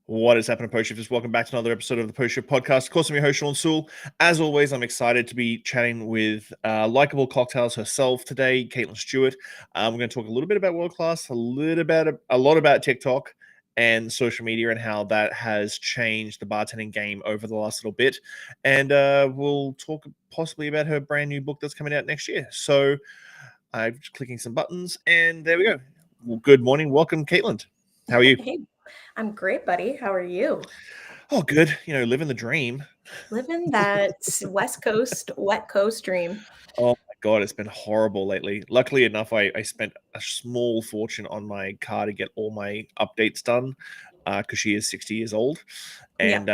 What is happening, Post Shifters? Welcome back to another episode of the Post Shift Podcast. Of course, I'm your host, Shawn Soole. As always, I'm excited to be chatting with Likeable Cocktails herself today, Kait Stewart. We're going to talk a little bit about World Class, a lot about TikTok and social media and how that has changed the bartending game over the last little bit. And we'll talk possibly about her brand new book that's coming out next year. So I'm just clicking some buttons, and there we go. Well, good morning. Welcome, Caitlin. How are you? Hey, I'm great, buddy. How are you? Oh, good. Living the dream. Living that West Coast, wet coast dream. Oh my God, it's been horrible lately. Luckily enough, I spent a small fortune on my car to get all my updates done because she is 60 years old. Yeah, And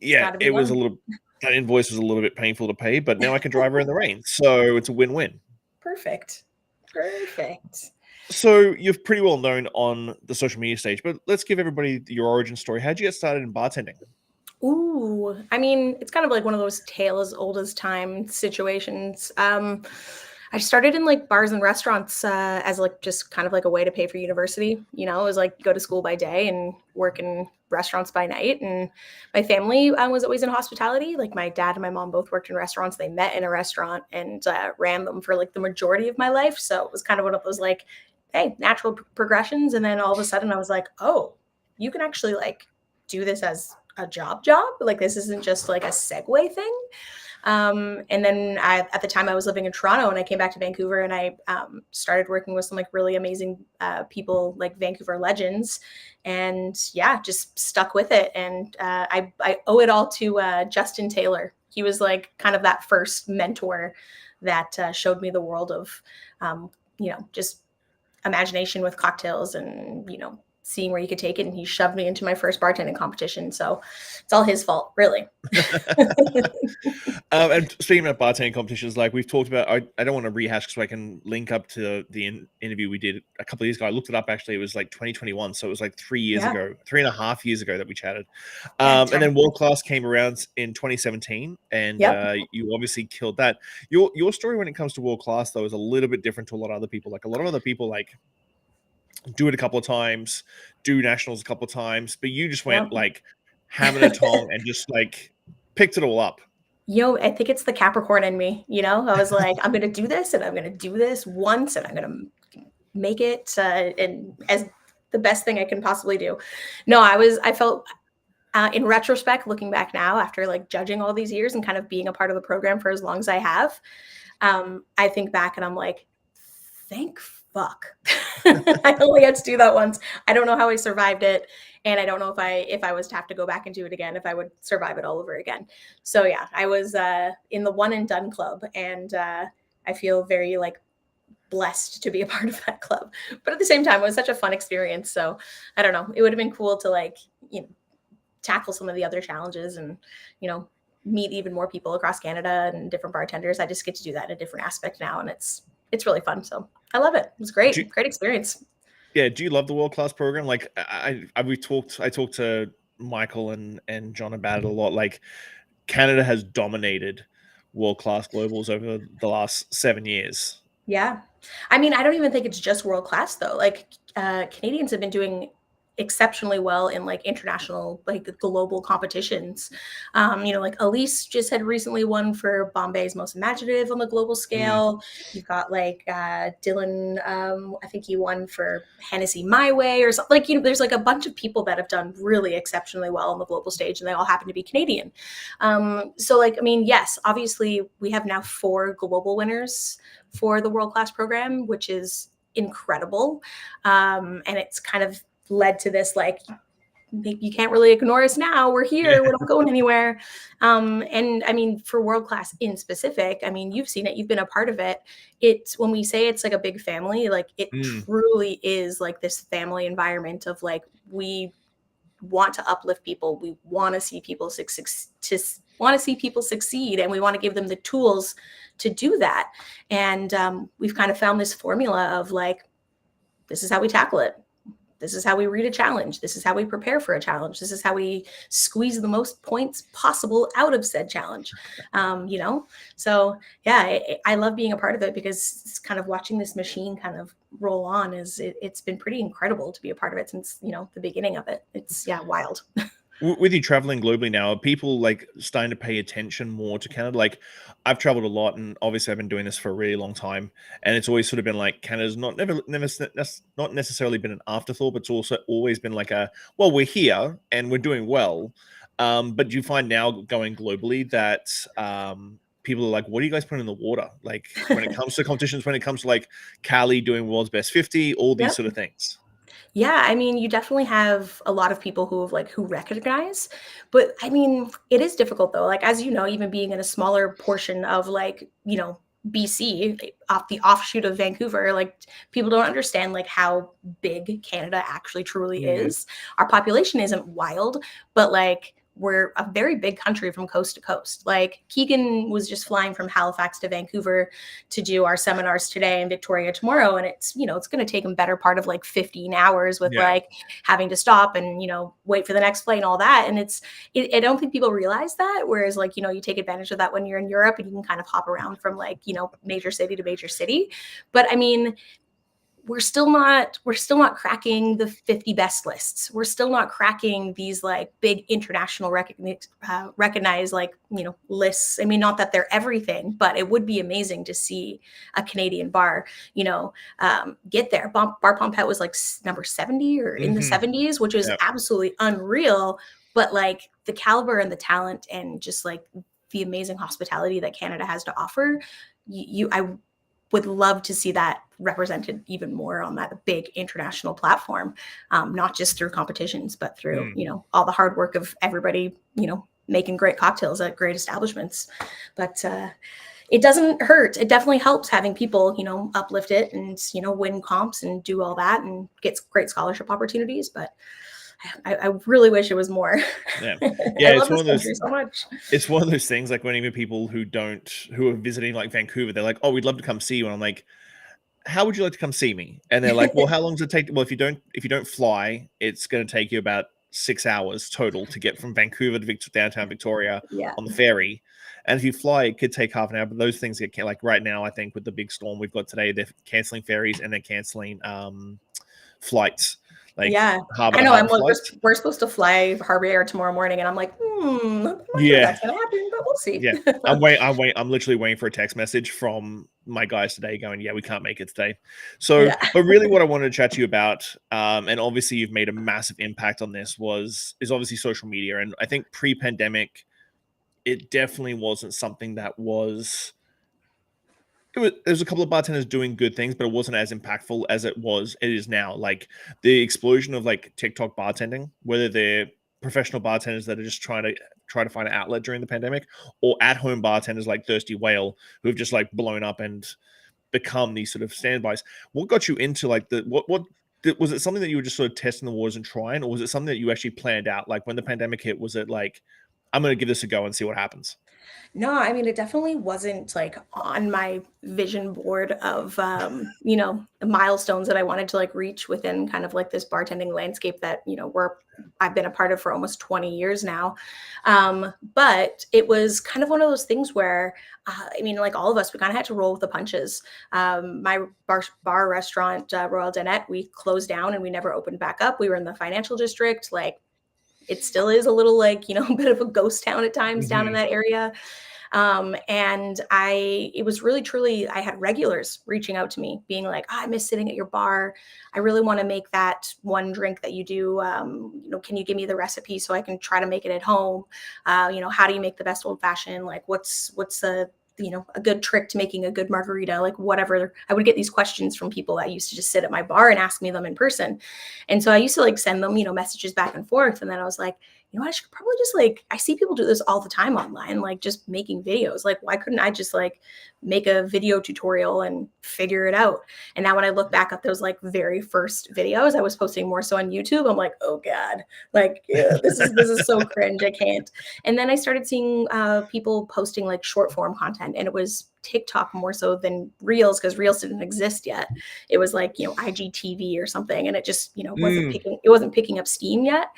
it's got to be done. that invoice was a little bit painful to pay, but now I can drive her in the rain. So it's a win-win. Perfect. Perfect. So you're pretty well known on the social media stage, but let's give everybody your origin story. How'd you get started in bartending? Ooh, I mean, it's kind of like one of those tale as old as time situations. I started in like bars and restaurants as like just kind of like a way to pay for university. You know, it was like go to school by day and work in restaurants by night. And my family was always in hospitality. Like my dad and my mom both worked in restaurants. They met in a restaurant and ran them for like the majority of my life. So it was kind of one of those like, hey, natural progressions. And then all of a sudden I was like, oh, you can actually like do this as a job. Like this isn't just like a segue thing. And then at the time I was living in Toronto and I came back to Vancouver and I started working with some like really amazing people, like Vancouver legends, and yeah, just stuck with it. And I owe it all to Justin Taylor. He was like kind of that first mentor that showed me the world of, just imagination with cocktails and, seeing where you could take it. And he shoved me into my first bartending competition. So it's all his fault, really. And speaking about bartending competitions, like we've talked about, I don't want to rehash so I can link up to the interview we did a couple of years ago. I looked it up, actually. It was like 2021. So it was like 3.5 years ago that we chatted. And then World Class came around in 2017 and you obviously killed that. Your story when it comes to World Class, though, is a little bit different to a lot of other people. Like a lot of other people, like do it a couple of times, do nationals a couple of times, but you just went like ham and a tong and just like picked it all up. I think it's the Capricorn in me. I was like, I'm going to do this and I'm going to do this once and I'm going to make it and as the best thing I can possibly do. No, I felt in retrospect, looking back now after like judging all these years and kind of being a part of the program for as long as I have, I think back and I'm like, thank fuck. I only had to do that once. I don't know how I survived it. And I don't know if I was to have to go back and do it again, if I would survive it all over again. So yeah, I was in the one and done club. And I feel very like blessed to be a part of that club. But at the same time, it was such a fun experience. So I don't know. It would have been cool to like, tackle some of the other challenges and, meet even more people across Canada and different bartenders. I just get to do that in a different aspect now. And it's really fun. So I love it. It was great. Great experience. Yeah. Do you love the World Class program? Like I talked to Michael and John about it a lot. Like Canada has dominated World Class Globals over the last 7 years. Yeah. I mean, I don't even think it's just World Class though. Like Canadians have been doing exceptionally well in like international, like global competitions. Like Elise just had recently won for Bombay's Most Imaginative on the global scale. You've got like Dylan, I think he won for Hennessy My Way or something. Like, there's like a bunch of people that have done really exceptionally well on the global stage and they all happen to be Canadian. So like, I mean, yes, obviously we have now 4 global winners for the World Class program, which is incredible. And it's kind of led to this like, you can't really ignore us now, we're here, we're not going anywhere. And I mean, for World Class in specific, I mean, you've seen it, you've been a part of it. It's when we say it's like a big family, like it truly is like this family environment of like, we want to uplift people, we want to see people succeed, and we want to give them the tools to do that. And we've kind of found this formula of like, this is how we tackle it. this is how we read a challenge. This is how we prepare for a challenge. This is how we squeeze the most points possible out of said challenge. You know, so yeah, I love being a part of it because it's kind of watching this machine kind of roll on. It's been pretty incredible to be a part of it since, you know, the beginning of it. It's wild. With you traveling globally now, are people like starting to pay attention more to Canada? Like, I've traveled a lot, and obviously I've been doing this for a really long time, and it's always sort of been like Canada's not necessarily been an afterthought, but it's also always been like a, well, we're here and we're doing well. But do you find now going globally that people are like, what are you guys putting in the water? Like when it comes to competitions, when it comes to like Cali doing World's Best 50, all these Yep. sort of things. Yeah, I mean, you definitely have a lot of people who recognize, but I mean, it is difficult though. Like as you know, even being in a smaller portion of like, you know, BC, off the offshoot of Vancouver, like people don't understand like how big Canada actually truly Mm, is. Our population isn't wild, but like we're a very big country from coast to coast. Like Keegan was just flying from Halifax to Vancouver to do our seminars today in Victoria tomorrow. And it's, you know, it's going to take him better part of like 15 hours with yeah. like having to stop and, you know, wait for the next flight and all that. And I don't think people realize that. Whereas like, you know, you take advantage of that when you're in Europe and you can kind of hop around from like, you know, major city to major city. But I mean, we're still not cracking the 50 best lists. We're still not cracking these like big international recognized like, you know, lists. I mean, not that they're everything, but it would be amazing to see a Canadian bar, you know, get there. Bar Pompette was like number 70 or in the Hmm. 70s, which is Yeah. absolutely unreal. But like the caliber and the talent and just like the amazing hospitality that Canada has to offer, I would love to see that represented even more on that big international platform, not just through competitions, but through, Mm. you know, all the hard work of everybody, you know, making great cocktails at great establishments. But it doesn't hurt. It definitely helps having people, you know, uplift it and, you know, win comps and do all that and get great scholarship opportunities. But I really wish it was more. Yeah. I Yeah, love this country so much. it's one of those things like when even people who are visiting like Vancouver, they're like, "Oh, we'd love to come see you." And I'm like, "How would you like to come see me?" And they're like, "Well, how long does it take?" Well, if you don't fly, it's going to take you about 6 hours total to get from Vancouver to downtown Victoria Yeah. on the ferry. And if you fly, it could take half an hour. But those things get like right now, I think with the big storm we've got today, they're canceling ferries and they're canceling flights, like Yeah, harbor I to know. I'm harbor like, flights. we're supposed to fly Harbor Air tomorrow morning, and I'm like, I'm not sure Yeah. that's gonna happen, but we'll see. Yeah, I'm literally waiting for a text message from my guys today, going, "Yeah, we can't make it today." So, Yeah. but really, what I wanted to chat to you about, and obviously you've made a massive impact on this, is obviously social media, and I think pre-pandemic, it definitely wasn't something that was. There's a couple of bartenders doing good things, but it wasn't as impactful as it is now. Like the explosion of like TikTok bartending, whether they're professional bartenders that are just try to find an outlet during the pandemic, or at home bartenders like Thirsty Whale, who have just like blown up and become these sort of standbys. What got you into like was it something that you were just sort of testing the waters and trying, or was it something that you actually planned out? Like when the pandemic hit, was it like, I'm gonna give this a go and see what happens? No, I mean, it definitely wasn't like on my vision board of, you know, the milestones that I wanted to like reach within kind of like this bartending landscape that, you know, I've been a part of for almost 20 years now. But it was kind of one of those things where, I mean, like all of us, we kind of had to roll with the punches. My bar restaurant, Royal Danette, we closed down and we never opened back up. We were in the financial district. Like it still is a little like, you know, a bit of a ghost town at times down in Hmm. that area. And it was really truly, I had regulars reaching out to me being like, I miss sitting at your bar. I really want to make that one drink that you do. You know, can you give me the recipe so I can try to make it at home? You know, how do you make the best old fashioned? Like what's a, you know, a good trick to making a good margarita, like whatever. I would get these questions from people that used to just sit at my bar and ask me them in person. And so I used to like send them, you know, messages back and forth. And then I was like, you know what, I should probably just like, I see people do this all the time online, like just making videos. Like, why couldn't I just like make a video tutorial and figure it out? And now when I look back at those like very first videos, I was posting more so on YouTube. I'm like, oh God, like yeah, this is so cringe. I can't. And then I started seeing people posting like short form content, and it was TikTok more so than Reels, because Reels didn't exist yet. It was like, IGTV or something, and it just, wasn't picking up steam yet.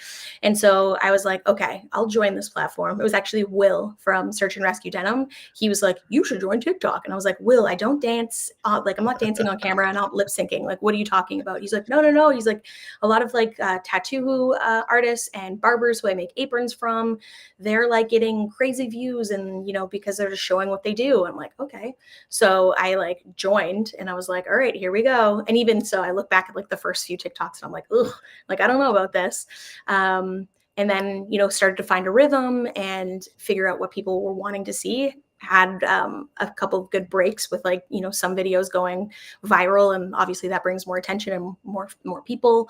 And so I was like, okay, I'll join this platform. It was actually Will from Search and Rescue Denim. He was like, you should join TikTok. And I was like, Will, I don't dance. Like, I'm not dancing on camera. I'm not lip syncing. Like, what are you talking about? He's like, no, no, no. He's like, a lot of like tattoo artists and barbers who I make aprons from, they're like getting crazy views, and because they're just showing what they do. I'm like, okay. So I like joined, and I was like, all right, here we go. And even so, I look back at like the first few TikToks, and I'm like, ugh, like, I don't know about this. And then started to find a rhythm and figure out what people were wanting to see. Had a couple of good breaks with like some videos going viral, and obviously that brings more attention and more people.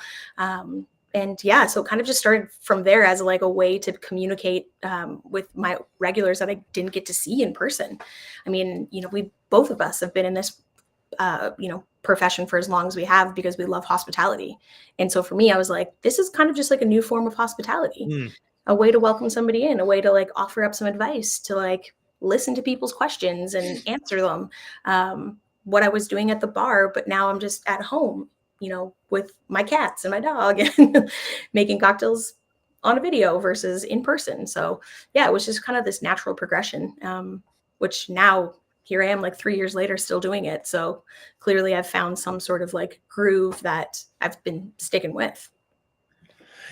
And yeah, so it kind of just started from there as like a way to communicate with my regulars that I didn't get to see in person. I mean, we both of us have been in this profession for as long as we have because we love hospitality. And so for me, I was like, this is kind of just like a new form of hospitality, a way to welcome somebody in, a way to like offer up some advice, to like listen to people's questions and answer them. What I was doing at the bar, but now I'm just at home, with my cats and my dog and making cocktails on a video versus in person. So yeah, it was just kind of this natural progression, which now here I am like 3 years later still doing it. So clearly I've found some sort of like groove that I've been sticking with.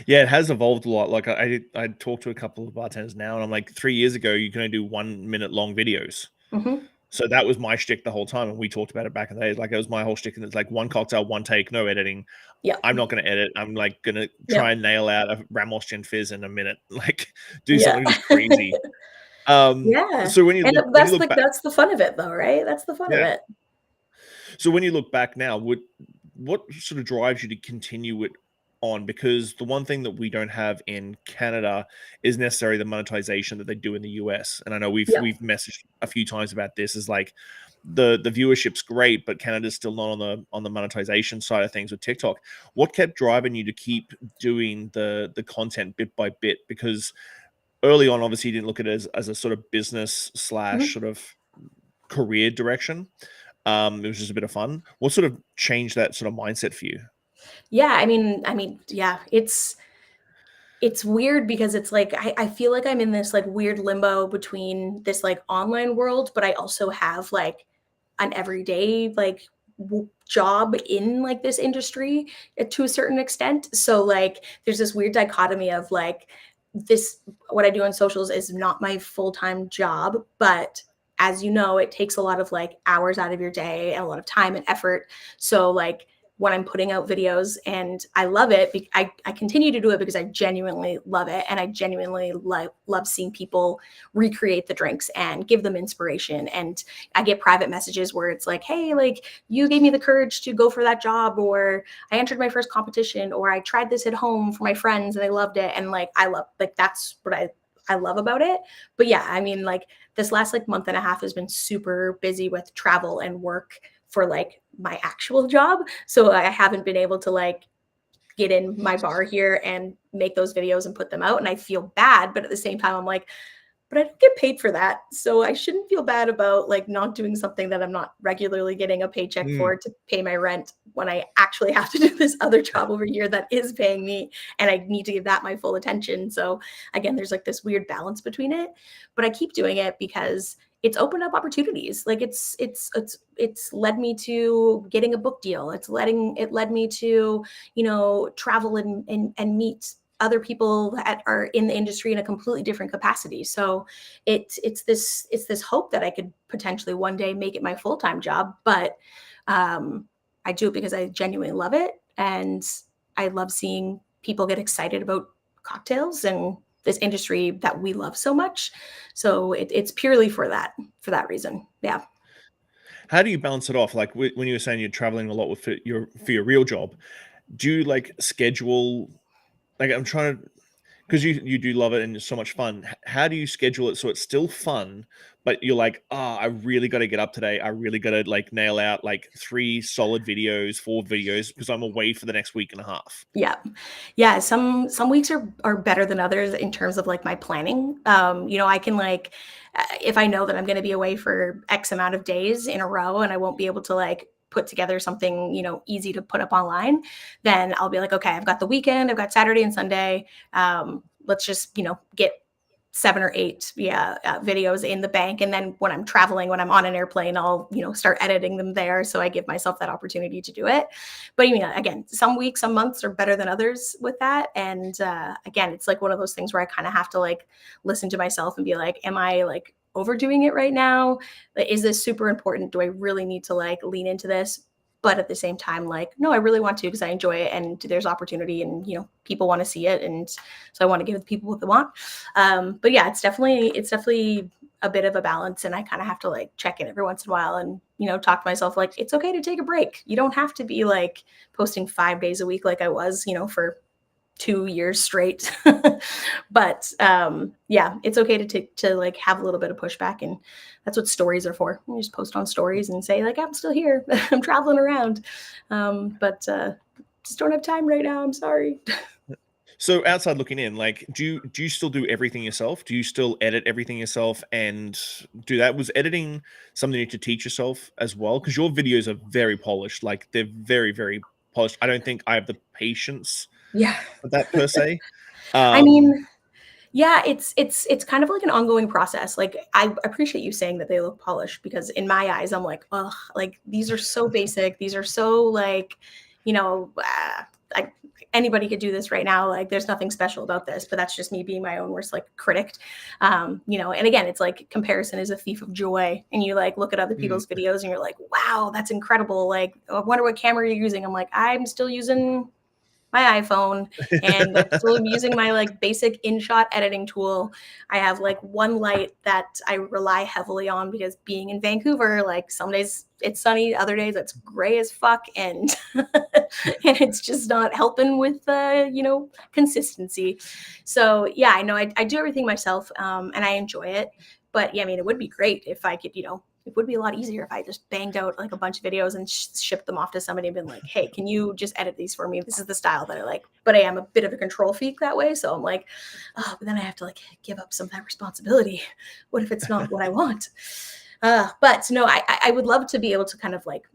Yeah, it has evolved a lot. Like I talked to a couple of bartenders now, and I'm like, 3 years ago, you can only do 1 minute long videos. Mm-hmm. So that was my shtick the whole time, and we talked about it back in the day. Like, it was my whole shtick, and it's like one cocktail, one take, no editing. Yeah. I'm not going to edit. I'm like going to try and nail out a Ramos Gin Fizz in a minute. Like, do Yeah. something just crazy. Yeah. So when you And look that's back, that's the fun of it though, right? That's the fun of yeah. it. So when you look back now, what sort of drives you to continue it on? Because the one thing that we don't have in Canada is necessarily the monetization that they do in the US. And I know we've messaged a few times about this. Is like the viewership's great, but Canada's still not on the monetization side of things with TikTok. What kept driving you to keep doing the content bit by bit? Because early on, obviously, you didn't look at it as a sort of business / sort of career direction. It was just a bit of fun. What sort of changed that sort of mindset for you? Yeah, I mean, yeah, it's weird because it's like I feel like I'm in this like weird limbo between this like online world, but I also have like an everyday like job in like this industry to a certain extent. So like there's this weird dichotomy of like this, what I do on socials is not my full-time job, but as you know, it takes a lot of like hours out of your day and a lot of time and effort. So like when I'm putting out videos, and I love it, I continue to do it because I genuinely love it. And I genuinely love seeing people recreate the drinks and give them inspiration. And I get private messages where it's like, hey, like you gave me the courage to go for that job, or I entered my first competition, or I tried this at home for my friends and they loved it. And like, I love, like, that's what I love about it. But yeah, I mean, like this last like month and a half has been super busy with travel and work for like my actual job. So I haven't been able to like get in my bar here and make those videos and put them out. And I feel bad, but at the same time, I'm like, but I don't get paid for that. So I shouldn't feel bad about like not doing something that I'm not regularly getting a paycheck for to pay my rent, when I actually have to do this other job over here that is paying me, and I need to give that my full attention. So again, there's like this weird balance between it, but I keep doing it because it's opened up opportunities. Like it's led me to getting a book deal. It led me to, travel and meet other people that are in the industry in a completely different capacity. So it's this hope that I could potentially one day make it my full-time job. But I do it because I genuinely love it, and I love seeing people get excited about cocktails and this industry that we love so much. So it's purely for that reason. Yeah. How do you balance it off? Like when you were saying you're traveling a lot with for your real job, do you like schedule? Like, I'm trying to, because you do love it and it's so much fun. How do you schedule it so it's still fun, but you're like, I really got to get up today. I really got to like nail out like 3 solid videos, 4 videos because I'm away for the next week and a half. Yeah. Yeah, some weeks are better than others in terms of like my planning. I can like if I know that I'm going to be away for X amount of days in a row and I won't be able to like put together something, easy to put up online, then I'll be like, okay, I've got the weekend, I've got Saturday and Sunday. Let's just, get 7 or 8 videos in the bank, and then when I'm traveling, when I'm on an airplane, I'll start editing them there, so I give myself that opportunity to do it. But again, some weeks, some months are better than others with that. And again, it's like one of those things where I kind of have to like listen to myself and be like, am I like overdoing it right now? Like, is this super important? Do I really need to like lean into this? But at the same time, like, no, I really want to because I enjoy it and there's opportunity, and people want to see it, and so I want to give the people what they want. But yeah, it's definitely a bit of a balance, and I kind of have to like check in every once in a while and talk to myself like it's okay to take a break. You don't have to be like posting 5 days a week like I was for 2 years straight. But yeah, it's okay to like have a little bit of pushback, and that's what stories are for. You just post on stories and say like I'm still here. I'm traveling around, but just don't have time right now. I'm sorry. So outside looking in, like, do you still do everything yourself? Do you still edit everything yourself and do that? Was editing something you need to teach yourself as well? Because your videos are very polished, like they're very, very polished. I don't think I have the patience Yeah. for that per se. I Um, mean, yeah, it's kind of like an ongoing process. Like I appreciate you saying that they look polished, because in my eyes, I'm like, oh, like these are so basic. These are so like, you know, uh, I, anybody could do this right now. Like there's nothing special about this, but that's just me being my own worst like critic. And again, it's like comparison is a thief of joy. And you like look at other mm. people's videos and you're like, wow, that's incredible. Like I wonder what camera you're using. I'm like, I'm still using my iPhone, and I'm still using my like basic InShot editing tool. I have like one light that I rely heavily on because being in Vancouver, like some days it's sunny, other days it's gray as fuck, and and it's just not helping with consistency. So yeah, I know I do everything myself, and I enjoy it. But yeah, I mean, it would be great if I could, it would be a lot easier if I just banged out like a bunch of videos and shipped them off to somebody and been like, hey, can you just edit these for me? This is the style that I like. But I am a bit of a control freak that way. So I'm like, oh, but then I have to like give up some of that responsibility. What if it's not what I want? But no, I would love to be able to kind of like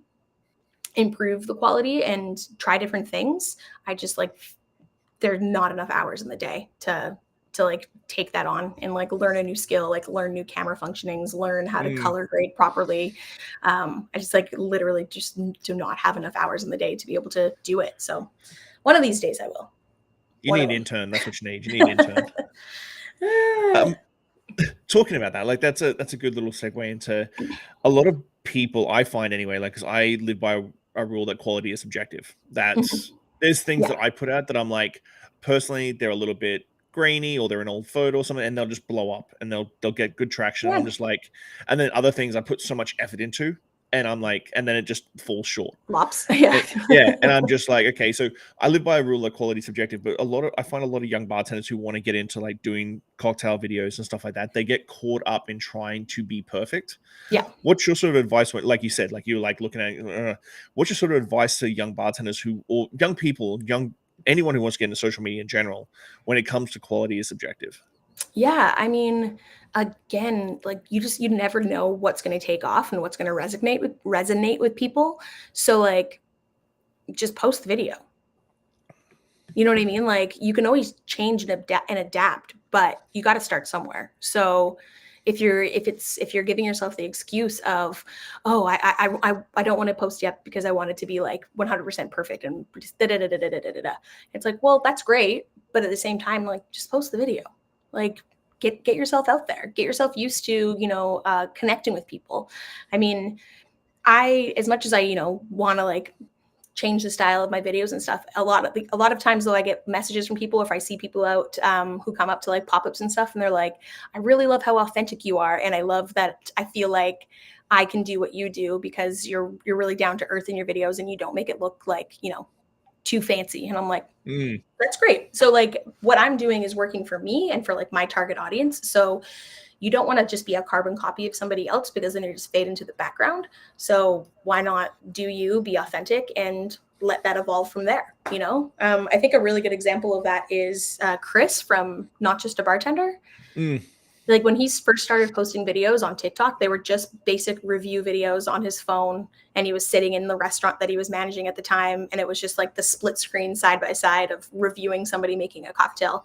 improve the quality and try different things. I just like there's not enough hours in the day to like take that on and like learn a new skill, like learn new camera functionings, learn how to Mm. color grade properly. I just like literally just do not have enough hours in the day to be able to do it. So one of these days I will. You One need of an them. intern. That's what you need. You need an intern. Um, Talking about that, like that's a good little segue into a lot of people I find anyway, like because I live by a rule that quality is subjective. That's there's things Yeah. that I put out that I'm like, personally, they're a little bit grainy or they're an old photo or something, and they'll just blow up and they'll get good traction. And Yeah. I'm just like, and then other things I put so much effort into, and I'm like, and then it just falls short. Flops. Yeah. Yeah, and I'm just like, okay, so I live by a rule that quality is subjective, but I find a lot of young bartenders who want to get into like doing cocktail videos and stuff like that, they get caught up in trying to be perfect. Yeah. What's your sort of advice when, like you said, like you're like looking at, what's your sort of advice to young bartenders who, or young people, anyone who wants to get into social media in general, when it comes to quality is subjective? Yeah. I mean, again, like you never know what's going to take off and what's going to resonate with people. So like just post the video. You know what I mean? Like you can always change and adapt, but you got to start somewhere. So if you're giving yourself the excuse of, oh, I don't want to post yet because I want it to be like 100% perfect and it's like, well, that's great, but at the same time, like just post the video, like get yourself out there, get yourself used to connecting with people. I mean, as much as I want to like change the style of my videos and stuff. A lot of times though, I get messages from people if I see people out who come up to like pop-ups and stuff, and they're like, I really love how authentic you are, and I love that I feel like I can do what you do because you're really down to earth in your videos and you don't make it look like too fancy. And I'm like, Mm. that's great. So like what I'm doing is working for me and for like my target audience. So you don't want to just be a carbon copy of somebody else, because then you just fade into the background. So why not do you be authentic and let that evolve from there? I think a really good example of that is Chris from Not Just a Bartender. Mm. Like when he first started posting videos on TikTok, they were just basic review videos on his phone, and he was sitting in the restaurant that he was managing at the time, and it was just like the split screen side by side of reviewing somebody making a cocktail.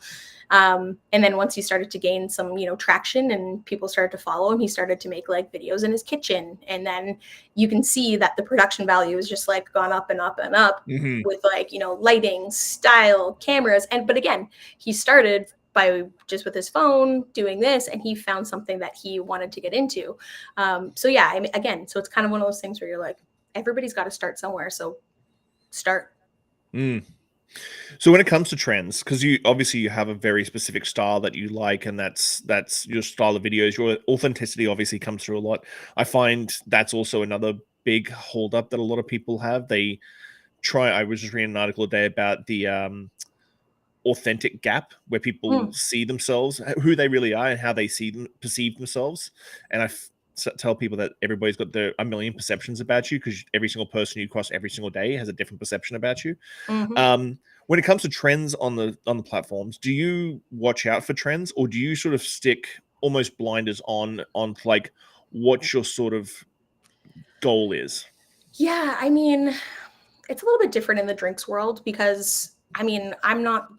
And then once he started to gain some, traction and people started to follow him, he started to make like videos in his kitchen, and then you can see that the production value is just like gone up and up and up Mm-hmm. with like lighting, style, cameras, but again, he started by just with his phone doing this, and he found something that he wanted to get into. So yeah, I mean, again, so it's kind of one of those things where you're like, everybody's got to start somewhere, so start. Mm. So when it comes to trends, because you have a very specific style that you like, and that's your style of videos, your authenticity obviously comes through a lot. I find that's also another big holdup that a lot of people have. I was just reading an article today about the authentic gap, where people see themselves, who they really are, and how they perceive themselves. And tell people that everybody's got a million perceptions about you, because every single person you cross every single day has a different perception about you. When it comes to trends on the platforms, do you watch out for trends, or do you sort of stick almost blinders on like what your sort of goal is? Yeah, I mean, it's a little bit different in the drinks world, because I mean, I'm not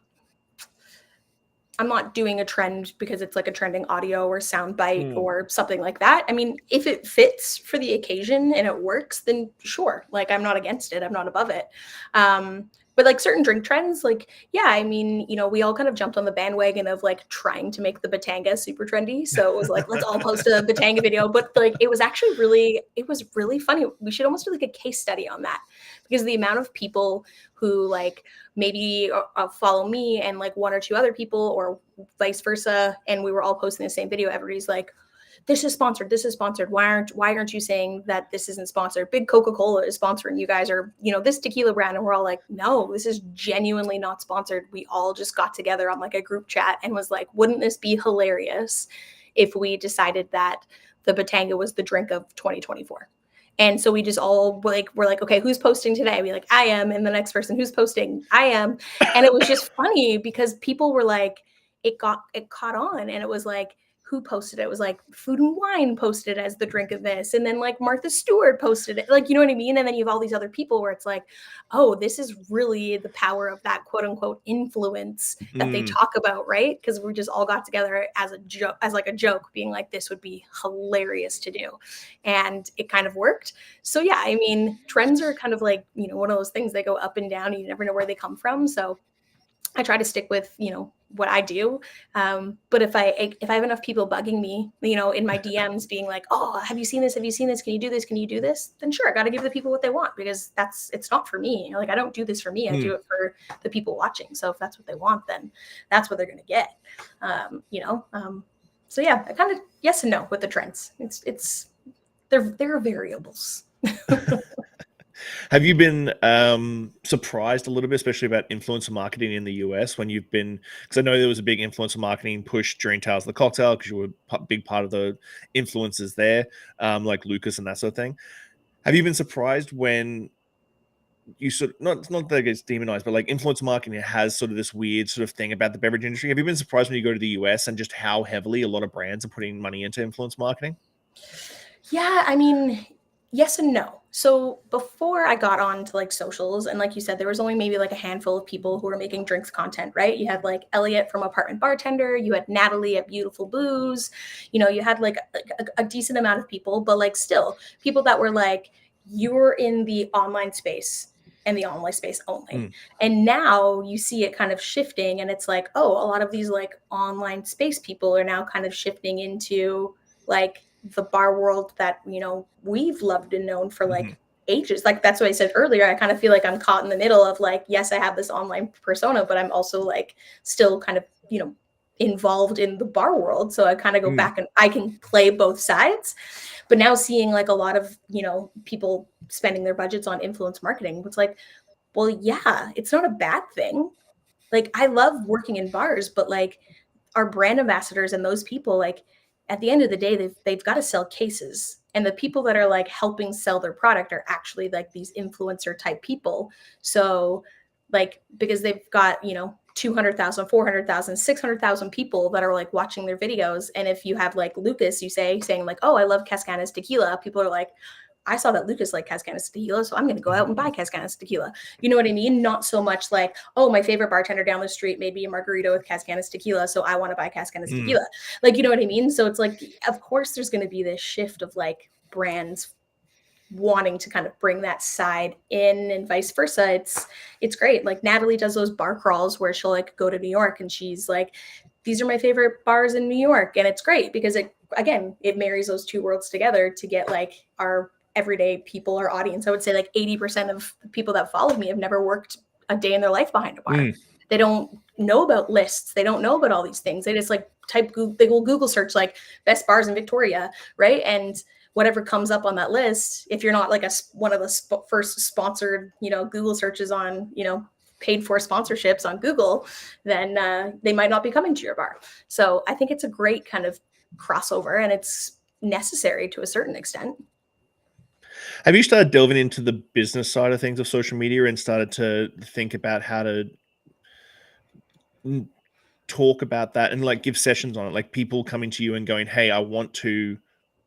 doing a trend because it's like a trending audio or soundbite or something like that. I mean, if it fits for the occasion and it works, then sure. Like, I'm not against it. I'm not above it. But like certain drink trends, like, yeah, I mean, we all kind of jumped on the bandwagon of like trying to make the Batanga super trendy. So it was like, let's all post a Batanga video. But like, it was really funny. We should almost do like a case study on that, because the amount of people who like maybe follow me and like one or two other people, or vice versa, and we were all posting the same video, everybody's like, this is sponsored, why aren't you saying that this isn't sponsored? Big Coca-Cola is sponsoring you guys, or this tequila brand. And we're all like, no, this is genuinely not sponsored. We all just got together on like a group chat and was like, wouldn't this be hilarious if we decided that the Batanga was the drink of 2024? And so we just all we're like, okay, who's posting today? Be like, I am. And the next person, who's posting? I am. And it was just funny because people were like, it caught on. And it was like, who posted it? It was like Food and Wine posted as the drink of this. And then like Martha Stewart posted it. Like, you know what I mean? And then you have all these other people where it's like, oh, this is really the power of that quote unquote influence that they talk about, right? Because we just all got together as a joke, being like, this would be hilarious to do. And it kind of worked. So yeah, I mean, trends are kind of like, one of those things, they go up and down. You never know where they come from. So I try to stick with, what I do. But if I have enough people bugging me, in my DMs being like, oh, have you seen this? Have you seen this? Can you do this? Can you do this? Then sure, I got to give the people what they want, because it's not for me. Like, I don't do this for me. I do it for the people watching. So if that's what they want, then that's what they're going to get. So yeah, I kind of yes and no with the trends. They're variables. Have you been surprised a little bit, especially about influencer marketing in the US, when you've been, because I know there was a big influencer marketing push during Tales of the Cocktail, because you were a big part of the influencers there, like Lucas and that sort of thing. Have you been surprised when you sort of, not that it gets demonized, but like influencer marketing has sort of this weird sort of thing about the beverage industry? Have you been surprised when you go to the US and just how heavily a lot of brands are putting money into influence marketing? Yeah, I mean, yes and no. So before I got on to like socials, and like you said, there was only maybe like a handful of people who were making drinks content, right? You had like Elliot from Apartment Bartender, you had Natalie at Beautiful Booze, you had like a decent amount of people, but like still people that were like, you're in the online space and the online space only. And now you see it kind of shifting, and it's like, oh, a lot of these like online space people are now kind of shifting into like the bar world that we've loved and known for like ages. Like, that's what I said earlier, I kind of feel like I'm caught in the middle of like, yes, I have this online persona, but I'm also like still kind of involved in the bar world. So I kind of go back and I can play both sides. But now seeing like a lot of people spending their budgets on influence marketing, it's like, well, yeah, it's not a bad thing. Like, I love working in bars, but like our brand ambassadors and those people, like at the end of the day, they've got to sell cases. And the people that are like helping sell their product are actually like these influencer type people. So like, because they've got, 200,000, 400,000, 600,000 people that are like watching their videos. And if you have like Lucas, saying like, oh, I love Cascanas tequila, people are like, I saw that Lucas liked Cascanas tequila, so I'm going to go out and buy Cascanas tequila. You know what I mean? Not so much like, oh, my favorite bartender down the street made me a margarita with Cascanas tequila, so I want to buy Cascanas tequila. Like, you know what I mean? So it's like, of course, there's going to be this shift of like brands wanting to kind of bring that side in and vice versa. It's great. Like Natalie does those bar crawls where she'll like go to New York and she's like, these are my favorite bars in New York. And it's great because it marries those two worlds together to get like our everyday people, our audience. I would say like 80% of the people that follow me have never worked a day in their life behind a bar. They don't know about lists. They don't know about all these things. They just like they will Google search like best bars in Victoria, right? And whatever comes up on that list, if you're not like one of the first sponsored, Google searches on, paid for sponsorships on Google, then they might not be coming to your bar. So I think it's a great kind of crossover, and it's necessary to a certain extent. Have you started delving into the business side of things of social media and started to think about how to talk about that and like give sessions on it? Like people coming to you and going, hey, a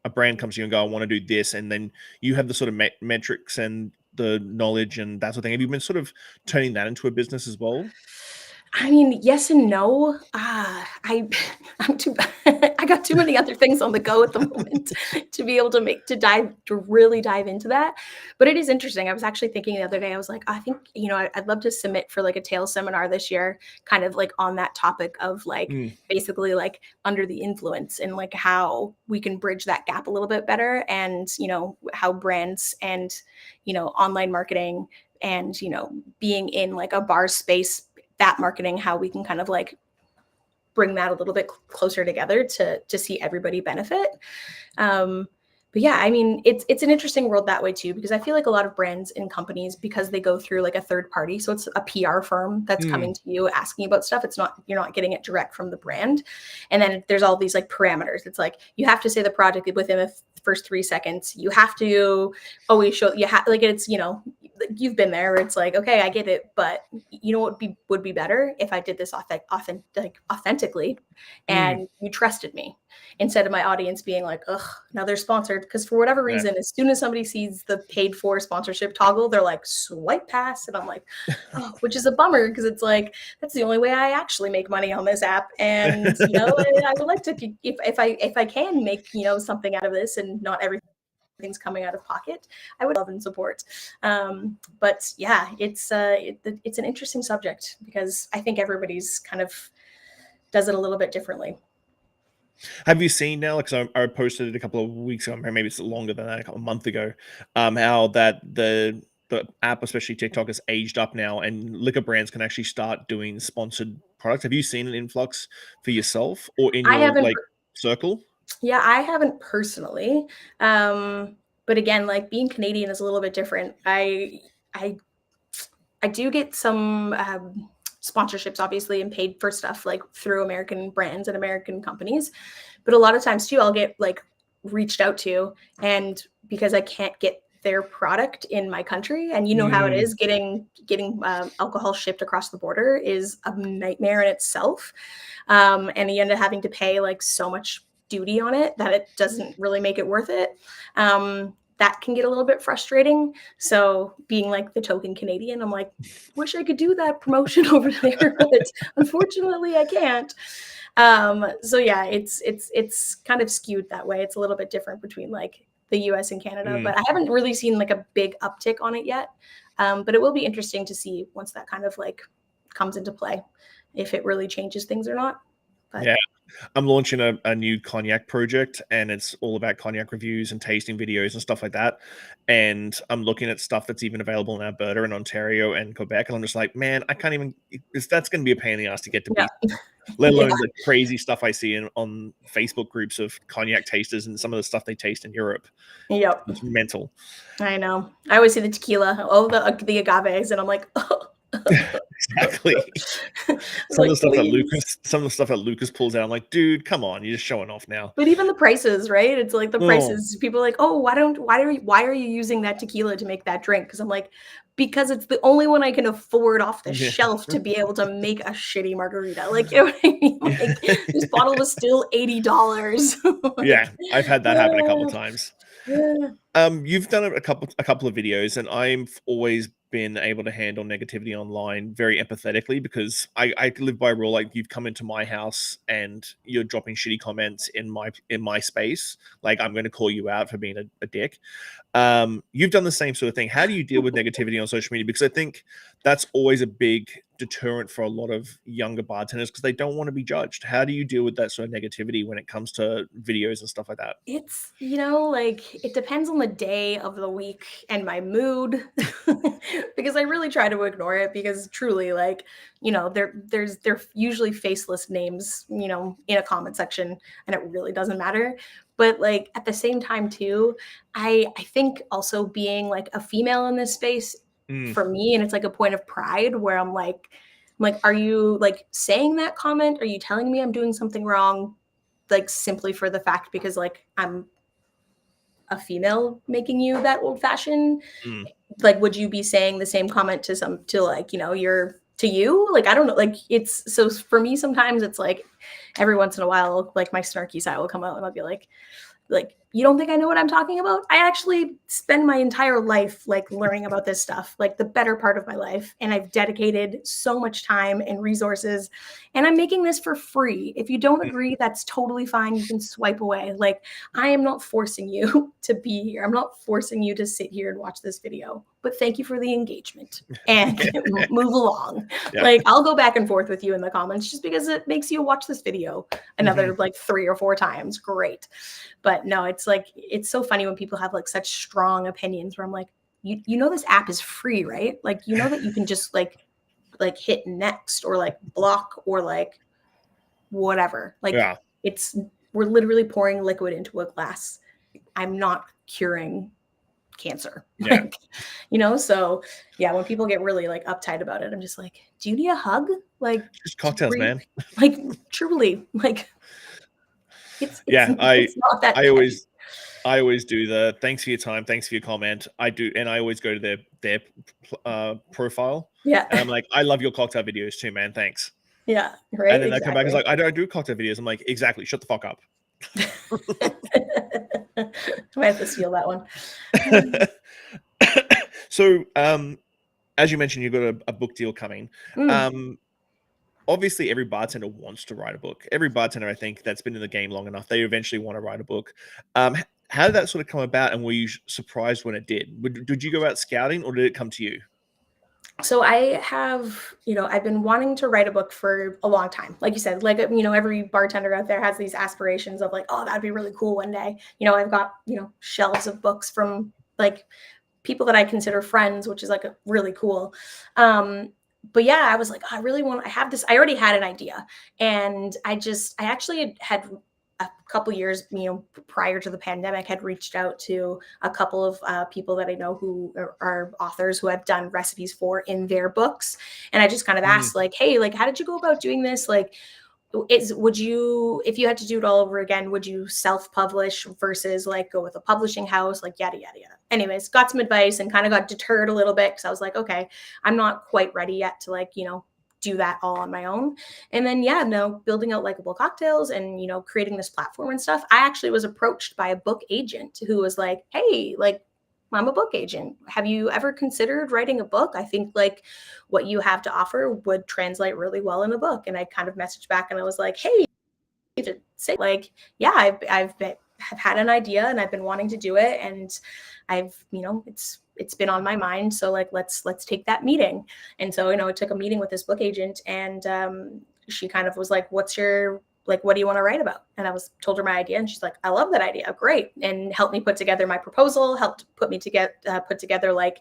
brand comes to you and go, I want to do this. And then you have the sort of metrics and the knowledge and that sort of thing. Have you been sort of turning that into a business as well? I mean, yes and no. I'm too. I got too many other things on the go at the moment to be able to really dive into that. But it is interesting. I was actually thinking the other day. I was like, I think I'd love to submit for like a tail seminar this year, kind of like on that topic of like basically like under the influence and like how we can bridge that gap a little bit better, and how brands and online marketing and being in like a bar space, that marketing, how we can kind of like bring that a little bit closer together to see everybody benefit. But yeah, I mean, it's an interesting world that way too, because I feel like a lot of brands and companies, because they go through like a third party, so it's a PR firm that's coming to you asking about stuff. You're not getting it direct from the brand. And then there's all these like parameters. It's like, you have to say the project within the first 3 seconds. You have to always show, like, it's, you've been there where it's like, okay, I get it, but what would be better if I did this authentically and you trusted me, instead of my audience being like, ugh, now they're sponsored. Because for whatever reason, as soon as somebody sees the paid for sponsorship toggle, they're like, swipe pass. And I'm like, oh, which is a bummer, because it's like, that's the only way I actually make money on this app. And, I would like to, if I can make, something out of this and not everything's coming out of pocket, I would love and support. But yeah, it's an interesting subject, because I think everybody's kind of does it a little bit differently. Have you seen now, because I posted it a couple of weeks ago, maybe it's longer than that, a couple of months ago, how that the app, especially TikTok, has aged up now, and liquor brands can actually start doing sponsored products. Have you seen an influx for yourself or in your like circle? Yeah, I haven't personally. But again, like being Canadian is a little bit different. I do get some sponsorships, obviously, and paid for stuff like through American brands and American companies. But a lot of times too, I'll get like reached out to, and because I can't get their product in my country, and how it is, getting alcohol shipped across the border is a nightmare in itself. And you end up having to pay like so much duty on it that it doesn't really make it worth it. That can get a little bit frustrating. So being like the token Canadian, I'm like, wish I could do that promotion over there, but unfortunately I can't. So yeah, it's kind of skewed that way. It's a little bit different between like the US and Canada, but I haven't really seen like a big uptick on it yet. But it will be interesting to see once that kind of like comes into play, if it really changes things or not. But yeah, I'm launching a new cognac project, and it's all about cognac reviews and tasting videos and stuff like that. And I'm looking at stuff that's even available in Alberta and Ontario and Quebec. And I'm just like, man, I can't even, that's going to be a pain in the ass to get to yeah. be. let Yeah. alone the crazy stuff I see on Facebook groups of cognac tasters and some of the stuff they taste in Europe. Yep. It's mental. I know. I always see the tequila, the agaves, and I'm like, oh. Exactly. Some of the Like, stuff please. that Lucas pulls out, I'm like, dude, come on, you're just showing off now. But even the prices, right? It's like the Oh, prices. People are like, oh, why are you using that tequila to make that drink? Because I'm like, because it's the only one I can afford off the yeah. shelf to be able to make a shitty margarita. Like, you know what I mean? Like, this bottle was still $80. Yeah, Like, I've had that happen a couple of times. yeah. You've done a couple of videos, and I've always been able to handle negativity online very empathetically because I live by a rule like you've come into my house and you're dropping shitty comments in my space. Like I'm going to call you out for being a dick. You've done the same sort of thing. How do you deal with negativity on social media? Because I think that's always a big deterrent for a lot of younger bartenders because they don't want to be judged. How do you deal with that sort of negativity when it comes to videos and stuff like that? It's, like, it depends on the day of the week and my mood because I really try to ignore it because truly, like, they're usually faceless names, in a comment section, and it really doesn't matter. But like at the same time too, I think also being like a female in this space Mm, for me, and it's like a point of pride where I'm like, are you like saying that comment? Are you telling me I'm doing something wrong? Like simply for the fact because like I'm a female making you that old fashioned, mm, like would you be saying the same comment to like your to you, like I don't know, like it's so for me sometimes it's like every once in a while like my snarky side will come out and I'll be like, you don't think I know what I'm talking about? I actually spend my entire life like learning about this stuff, like the better part of my life. And I've dedicated so much time and resources, and I'm making this for free. If you don't mm. agree, that's totally fine. You can swipe away. Like, I am not forcing you to be here. I'm not forcing you to sit here and watch this video, but thank you for the engagement and move along. Yeah. Like, I'll go back and forth with you in the comments just because it makes you watch this video another like 3 or 4 times. Great. But no, it's like it's so funny when people have like such strong opinions where I'm like, you know this app is free, right? Like you know that you can just like hit next or like block or like whatever. Like Yeah. it's we're literally pouring liquid into a glass. I'm not curing cancer. Yeah. Like, so yeah, when people get really like uptight about it, I'm just like, do you need a hug? Like Just cocktails, man. like truly, like it's Yeah, I it's not that I heavy. always I always do the thanks for your time, thanks for your comment. I do, and I always go to their profile, Yeah. and I'm like, I love your cocktail videos too, man. Thanks. Yeah, And right? then they come back and Exactly. like, I don't do cocktail videos. I'm like, exactly. Shut the fuck up. I might have to steal that one. So, as you mentioned, you've got a book deal coming. Mm. Obviously, every bartender wants to write a book. Every bartender, I think, that's been in the game long enough, they eventually want to write a book. How did that sort of come about, and were you surprised when it did? Did you go out scouting, or did it come to you? So I have, I've been wanting to write a book for a long time. Like you said, like, every bartender out there has these aspirations of like, oh, that'd be really cool one day. I've got, shelves of books from like people that I consider friends, which is like really cool. But yeah, I was like, oh, I have this, I already had an idea. And I actually had a couple years, prior to the pandemic, had reached out to a couple of people that I know who are authors who have done recipes for in their books. And I just kind of Mm, asked like, hey, like, how did you go about doing this? Like, would you, if you had to do it all over again, would you self-publish versus like go with a publishing house, like yada yada yada. Anyways, got some advice and kind of got deterred a little bit because I was like, okay, I'm not quite ready yet to like do that all on my own. And then yeah, no, building out like.a.ble cocktails and creating this platform and stuff, I actually was approached by a book agent who was like, hey, like, I'm a book agent. Have you ever considered writing a book? I think like what you have to offer would translate really well in a book. And I kind of messaged back and I was like, hey, to say like, yeah, have had an idea and I've been wanting to do it. And I've, it's been on my mind. So like, let's take that meeting. And so, I took a meeting with this book agent and she kind of was like, what do you want to write about? And I was told her my idea, and she's like, I love that idea. Great. And helped me put together my proposal, helped put me to put together like,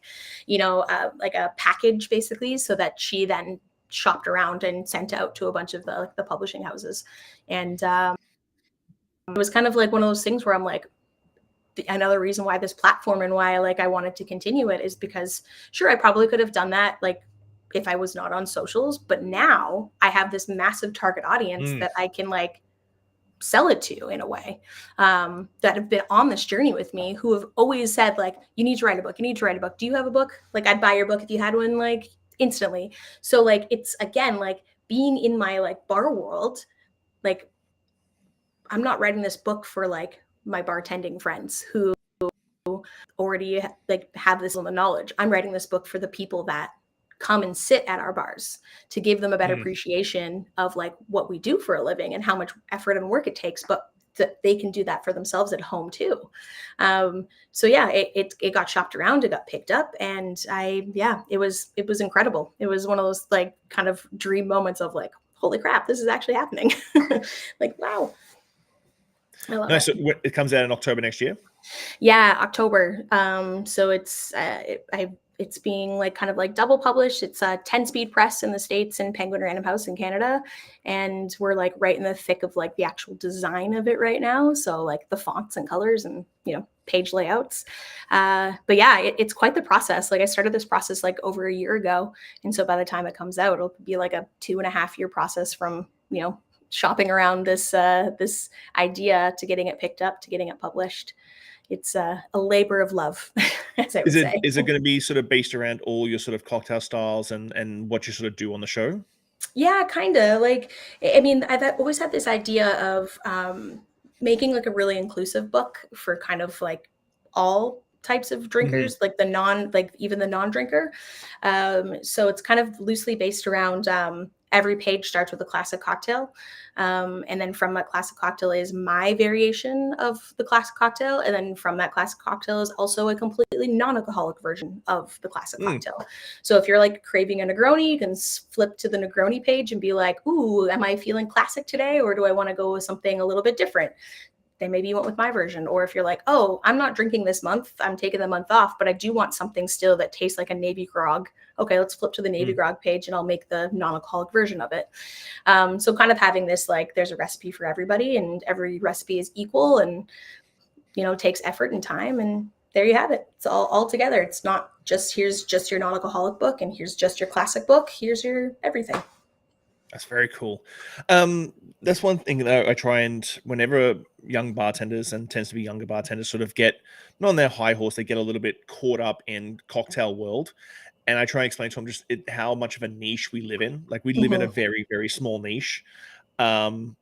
like a package basically, so that she then shopped around and sent out to a bunch of the publishing houses. And it was kind of like one of those things where I'm like, another reason why this platform and why like I wanted to continue it is because sure, I probably could have done that like if I was not on socials, but now I have this massive target audience that I can like sell it to in a way, that have been on this journey with me, who have always said like, you need to write a book, you need to write a book. Do you have a book? Like I'd buy your book if you had one, like instantly. So like, it's again, like being in my like bar world, like I'm not writing this book for like my bartending friends who already like have this little knowledge. I'm writing this book for the people that come and sit at our bars, to give them a better appreciation of like what we do for a living and how much effort and work it takes, but that they can do that for themselves at home too. So yeah, it got shopped around, it got picked up, and it was incredible. It was one of those like kind of dream moments of like, holy crap, this is actually happening. Like, wow. I love it. So it comes out in October next year? Yeah, October. So it's being like kind of like double published. It's a 10-speed press in the States and Penguin Random House in Canada. And we're like right in the thick of like the actual design of it right now. So like the fonts and colors and, page layouts. But yeah, it's quite the process. Like I started this process like over a year ago. And so by the time it comes out, it'll be like a 2.5-year process from, shopping around this idea to getting it picked up, to getting it published. It's a labor of love, as I would say. Is it going to be sort of based around all your sort of cocktail styles and what you sort of do on the show? Yeah, kind of. Like, I mean, I've always had this idea of making like a really inclusive book for kind of like all types of drinkers, like even the non-drinker. So it's kind of loosely based around every page starts with a classic cocktail. And then from that classic cocktail is my variation of the classic cocktail. And then from that classic cocktail is also a completely non-alcoholic version of the classic cocktail. So if you're like craving a Negroni, you can flip to the Negroni page and be like, ooh, am I feeling classic today? Or do I want to go with something a little bit different? Then maybe you went with my version. Or if you're like, oh, I'm not drinking this month, I'm taking the month off, but I do want something still that tastes like a Navy grog. Okay, let's flip to the Navy grog page and I'll make the non-alcoholic version of it. So kind of having this, like, there's a recipe for everybody and every recipe is equal and, takes effort and time. And there you have it. It's all together. It's not just, here's just your non-alcoholic book and here's just your classic book. Here's your everything. That's very cool. That's one thing that I try and whenever young bartenders, and tends to be younger bartenders, sort of get not on their high horse, they get a little bit caught up in cocktail world. And I try and explain to them just how much of a niche we live in. Like we live in a very, very small niche. And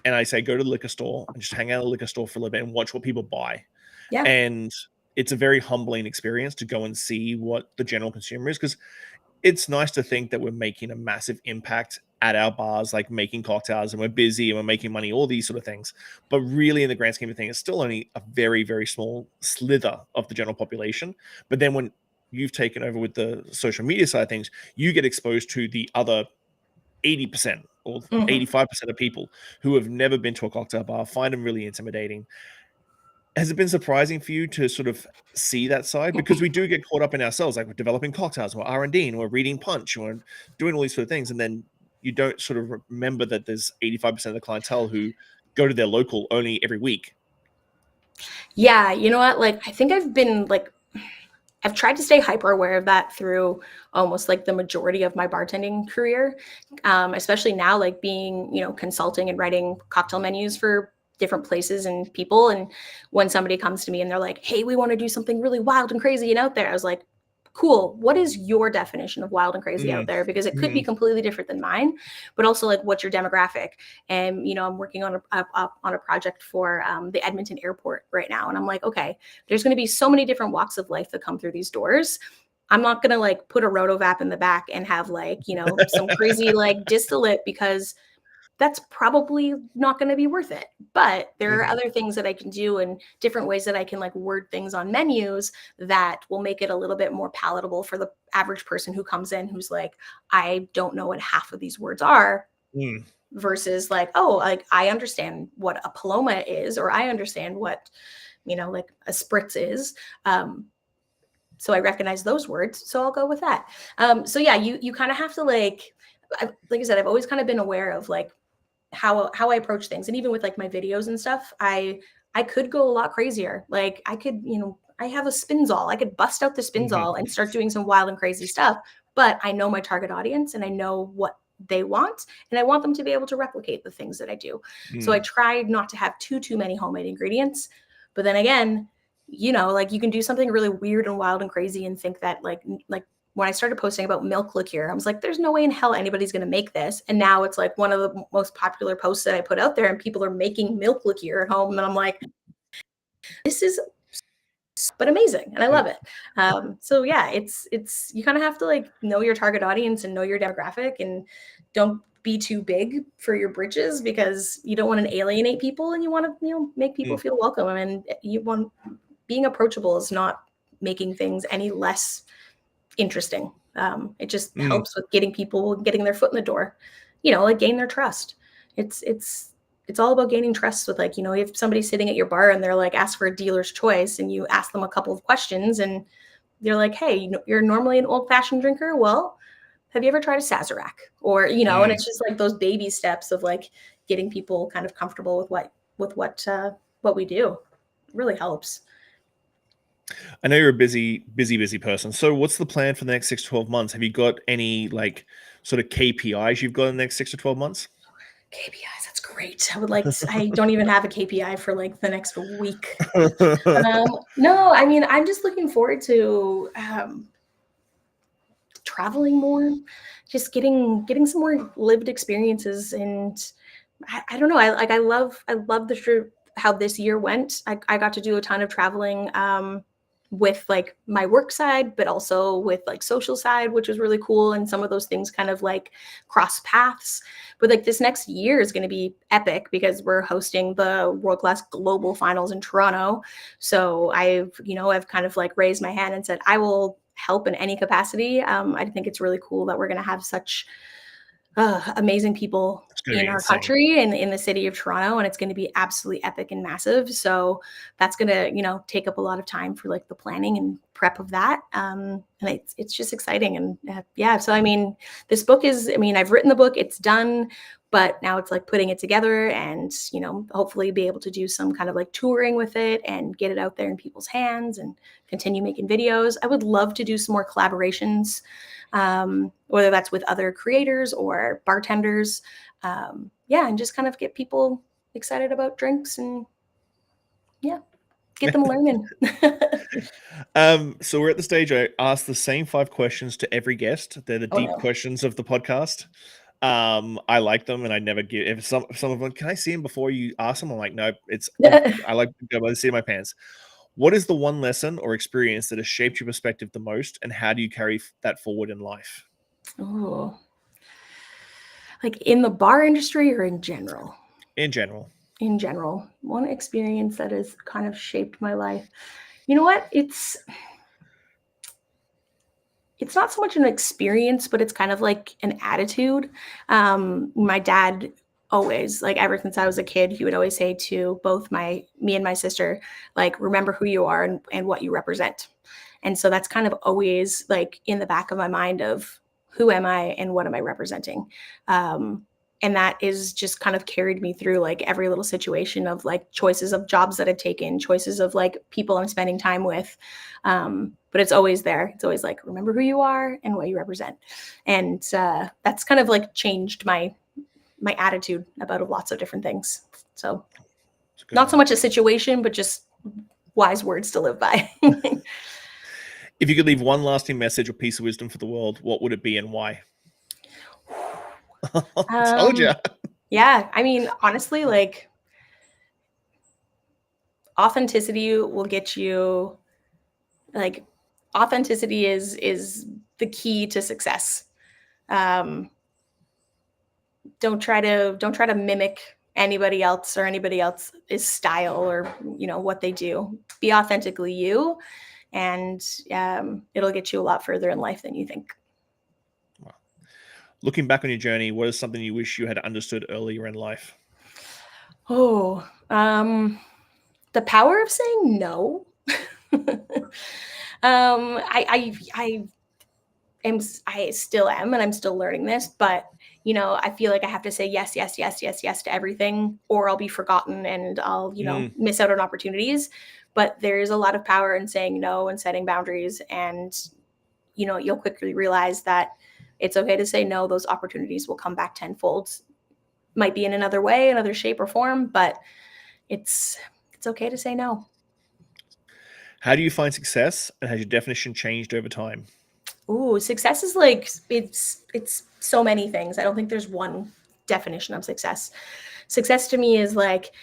I say, go to the liquor store and just hang out at the liquor store for a little bit and watch what people buy. Yeah. And it's a very humbling experience to go and see what the general consumer is, because it's nice to think that we're making a massive impact at our bars, like making cocktails, and we're busy and we're making money, all these sort of things. But really, in the grand scheme of things, it's still only a very, very small slither of the general population. But then when you've taken over with the social media side of things, you get exposed to the other 80% or 85% of people who have never been to a cocktail bar, find them really intimidating. Has it been surprising for you to sort of see that side? Because we do get caught up in ourselves, like we're developing cocktails, we're R&D, and we're reading punch, and we're doing all these sort of things. And then you don't sort of remember that there's 85% of the clientele who go to their local only every week. Yeah, you know what? Like, I think I've tried to stay hyper aware of that through almost like the majority of my bartending career, especially now, like being, consulting and writing cocktail menus for different places and people. And when somebody comes to me and they're like, hey, we want to do something really wild and crazy and out there, I was like, cool. What is your definition of wild and crazy out there? Because it could be completely different than mine, but also like, what's your demographic? And, I'm working on a project for the Edmonton airport right now. And I'm like, okay, there's going to be so many different walks of life that come through these doors. I'm not going to like put a rotovap in the back and have like, some crazy like distillate, because that's probably not going to be worth it. But there are other things that I can do and different ways that I can like word things on menus that will make it a little bit more palatable for the average person who comes in, who's like, I don't know what half of these words are, versus like, oh, like I understand what a Paloma is, or I understand what, like a spritz is. So I recognize those words. So I'll go with that. So yeah, you kind of have to like, like I said, I've always kind of been aware of like how I approach things. And even with like my videos and stuff, I could go a lot crazier. Like I could, I have a spinzall. I could bust out the spinzall and start doing some wild and crazy stuff. But I know my target audience and I know what they want, and I want them to be able to replicate the things that I do. So I try not to have too many homemade ingredients. But then again, like you can do something really weird and wild and crazy and think that like when I started posting about milk liqueur, I was like, there's no way in hell anybody's going to make this. And now it's like one of the most popular posts that I put out there, and people are making milk liqueur at home. And I'm like, this is but amazing. And I love it. So yeah, it's, you kind of have to like know your target audience and know your demographic, and don't be too big for your britches, because you don't want to alienate people, and you want to, make people feel welcome. And being approachable is not making things any less interesting. It just helps with getting their foot in the door, like gain their trust. It's all about gaining trust with, like, if somebody's sitting at your bar and they're like, ask for a dealer's choice, and you ask them a couple of questions and they're like, hey, you're normally an old fashioned drinker. Well, have you ever tried a Sazerac? Or, and it's just like those baby steps of like getting people kind of comfortable with what we do. It really helps. I know you're a busy person. So what's the plan for the next 6 to 12 months? Have you got any like sort of KPIs you've got in the next 6 to 12 months? KPIs, that's great. I don't even have a KPI for like the next week. No, I mean, I'm just looking forward to traveling more, just getting some more lived experiences. And I don't know. I love how this year went. I got to do a ton of traveling with like my work side, but also with like social side, which was really cool. And some of those things kind of like cross paths. But like this next year is going to be epic, because we're hosting the world-class global finals in Toronto. So I've kind of like raised my hand and said, I will help in any capacity. I think it's really cool that we're going to have such amazing people in our country and in the city of Toronto, and it's going to be absolutely epic and massive. So that's going to, take up a lot of time for like the planning and prep of that. And it's just exciting. And yeah, so I mean, this book is, I've written the book, it's done, but now it's like putting it together and, hopefully be able to do some kind of like touring with it and get it out there in people's hands and continue making videos. I would love to do some more collaborations, whether that's with other creators or bartenders. And just kind of get people excited about drinks and get them learning. So we're at the stage I ask the same 5 questions to every guest. They're the deep questions of the podcast. I like them, and I never give. If some of them, can I see them before you ask them? I'm like, nope. I like to go by the seat of my pants. What is the one lesson or experience that has shaped your perspective the most, and how do you carry that forward in life? Oh, like in the bar industry or in general? In general. In general, one experience that has kind of shaped my life. You know what? It's not so much an experience, but it's kind of like an attitude. My dad always, like ever since I was a kid, he would always say to both me and my sister, like, remember who you are and what you represent. And so that's kind of always like in the back of my mind of who am I and what am I representing? And that is just kind of carried me through like every little situation of like choices of jobs that I've taken, choices of like people I'm spending time with. But it's always there. It's always like, remember who you are and what you represent. And that's kind of like changed my attitude about lots of different things. So not so much a situation, but just wise words to live by. If you could leave one lasting message or piece of wisdom for the world, what would it be and why? Told you. Yeah, honestly, like authenticity will get you. Like authenticity is the key to success. Don't try to mimic anybody else or anybody else's style or what they do. Be authentically you, and it'll get you a lot further in life than you think. Wow. Looking back on your journey, what is something you wish you had understood earlier in life? Oh, the power of saying no. I still am, and I'm still learning this, but I feel like I have to say yes, yes, yes, yes, yes to everything, or I'll be forgotten and I'll, miss out on opportunities. But there's a lot of power in saying no and setting boundaries. And, you'll quickly realize that it's okay to say no. Those opportunities will come back tenfold. Might be in another way, another shape or form, but it's okay to say no. How do you find success, and has your definition changed over time? Ooh, success is like it's so many things. I don't think there's one definition of success. Success to me is like,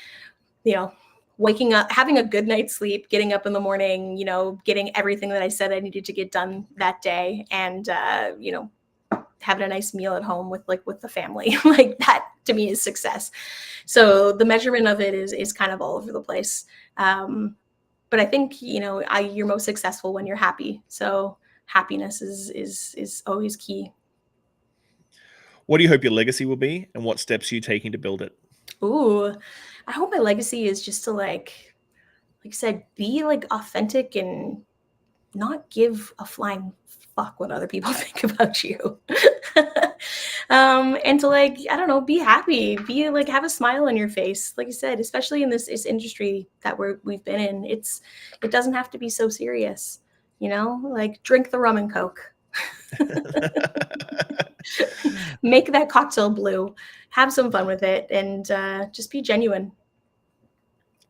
you know, waking up, having a good night's sleep, getting up in the morning, getting everything that I said I needed to get done that day, and having a nice meal at home with the family. Like that to me is success. So the measurement of it is kind of all over the place. But I think you're most successful when you're happy. So happiness is always key. What do you hope your legacy will be, and what steps are you taking to build it? Ooh, I hope my legacy is just to like I said, be like authentic and not give a flying fuck what other people think about you. And to I don't know, be happy, be like, have a smile on your face. Like I said, especially in this industry that we've been in, it doesn't have to be so serious, like drink the rum and Coke, make that cocktail blue, have some fun with it, and just be genuine.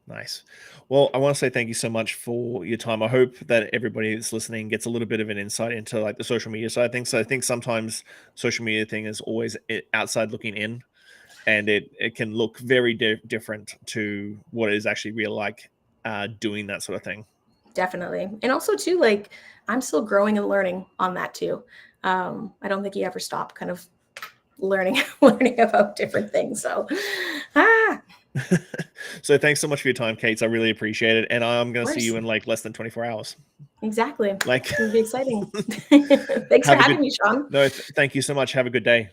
Nice. Well, I want to say thank you so much for your time. I hope that everybody that's listening gets a little bit of an insight into like the social media side of things. So I think sometimes social media thing is always outside looking in, and it can look very different to what it is actually real like doing that sort of thing. Definitely. And also too, like I'm still growing and learning on that too. I don't think you ever stop kind of learning learning about different things. So So thanks so much for your time, Kate. I really appreciate it. And I'm going of to see course. you in like less than 24 hours. Exactly. Like, It's gonna be exciting. Thanks for have a having good, me, Shawn. no, thank you so much. Have a good day.